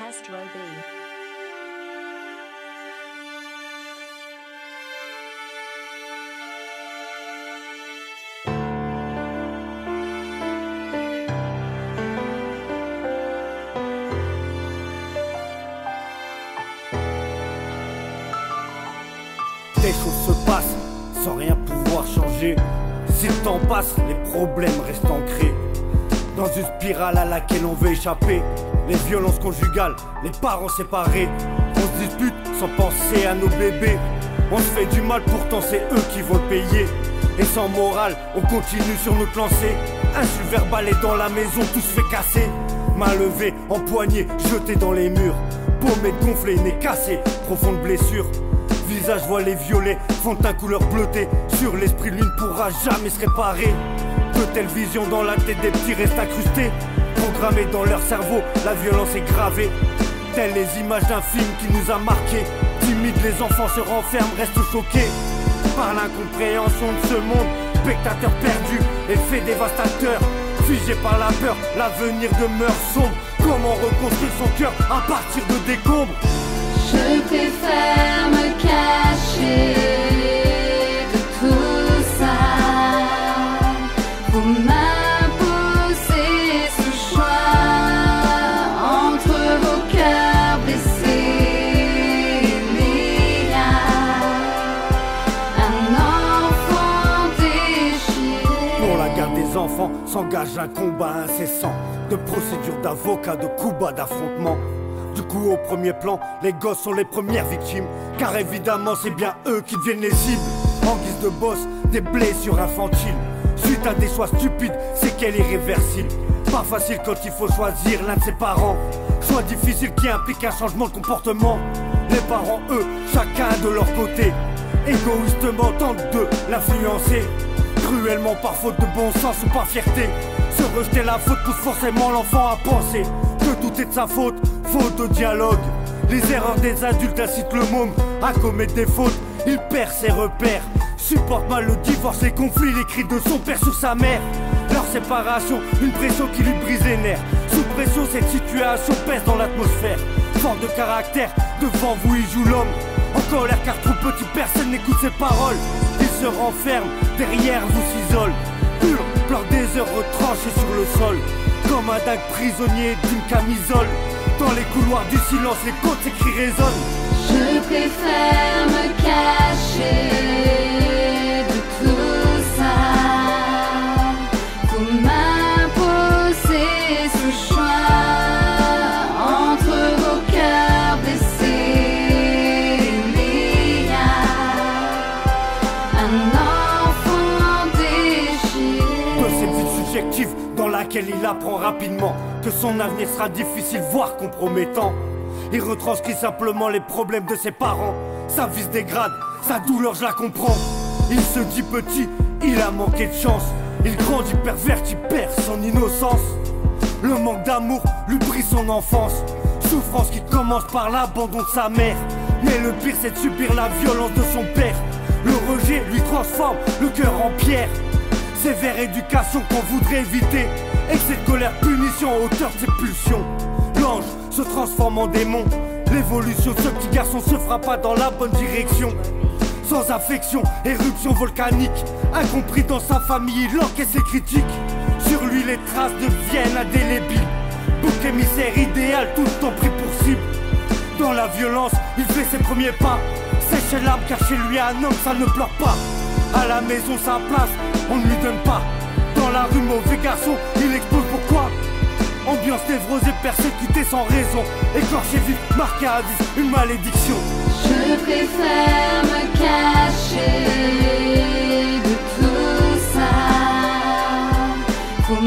Astro B. Des choses se passent sans rien pouvoir changer. Si le temps passe, les problèmes restent ancrés dans une spirale à laquelle on veut échapper. Les violences conjugales, les parents séparés. On se dispute sans penser à nos bébés. On se fait du mal, pourtant c'est eux qui vont le payer. Et sans morale, on continue sur notre lancée. Insultes verbales dans la maison, tout se fait casser. Main levée, empoignée, jetée dans les murs. Pommettes gonflées, nez cassé, profonde blessure. Visage voilé violet, fond de teint couleur bleutée. Sur l'esprit, lui ne pourra jamais se réparer. De telles visions dans la tête des petits restent incrustées. Programmées dans leur cerveau, la violence est gravée. Telles les images d'un film qui nous a marqués. Timides, les enfants se renferment, restent choqués par l'incompréhension de ce monde. Spectateurs perdus, effet dévastateur. Figé par la peur, l'avenir demeure sombre. Comment reconstruire son cœur à partir de décombres? Je préfère me cacher de tout ça. Vous m'imposez ce choix entre vos cœurs blessés. Il y a un enfant déchiré. Pour la garde des enfants s'engage un combat incessant de procédures d'avocats, de coups bas, d'affrontements. Du coup au premier plan, les gosses sont les premières victimes. Car évidemment c'est bien eux qui deviennent les cibles. En guise de boss, des blessures infantiles. Suite à des choix stupides, c'est qu'elle est irréversible. Pas facile quand il faut choisir l'un de ses parents. Choix difficile qui implique un changement de comportement. Les parents eux, chacun de leur côté, égoïstement tentent de l'influencer. Cruellement par faute de bon sens ou par fierté. Se rejeter la faute pousse forcément l'enfant à penser que tout est de sa faute, faute de dialogue. Les erreurs des adultes incitent le môme à commettre des fautes. Il perd ses repères, supporte mal le divorce, les conflits, les cris de son père sur sa mère. Leur séparation, une pression qui lui brise les nerfs. Sous pression, cette situation pèse dans l'atmosphère. Fort de caractère, devant vous il joue l'homme. En colère car trop petit, personne n'écoute ses paroles. Il se renferme, derrière vous s'isole. Hurle, pleure des heures retranchées sur le sol. Comme un dingue prisonnier d'une camisole. Dans les couloirs du silence, les côtes ses cris résonnent. Je préfère me cacher de tout ça. Vous m'imposez ce choix entre vos cœurs blessés. Il y a un enfant déchiré. De cette vie subjective dans laquelle il apprend rapidement que son avenir sera difficile, voire compromettant. Il retranscrit simplement les problèmes de ses parents. Sa vie se dégrade, sa douleur je la comprends. Il se dit petit, il a manqué de chance. Il grandit perverti, perd son innocence. Le manque d'amour lui brise son enfance. Souffrance qui commence par l'abandon de sa mère. Mais le pire c'est de subir la violence de son père. Le rejet lui transforme le cœur en pierre. Sévère éducation qu'on voudrait éviter. Excès de colère, punition à hauteur de ses pulsions. L'ange se transforme en démon. L'évolution de ce petit garçon se fera pas dans la bonne direction. Sans affection, éruption volcanique. Incompris dans sa famille, il encaisse ses critiques. Sur lui les traces deviennent indélébiles. Bouc émissaire idéal, tout le temps pris pour cible. Dans la violence, il fait ses premiers pas. Sèche les larmes car chez lui un homme ça ne pleure pas. À la maison sa place, on ne lui donne pas. Dans la rue mauvais garçon, il explose pourquoi? Ambiance névrosée, persécutée sans raison. Écorché vif, marqué à vif, une malédiction. Je préfère me cacher de tout ça. Vous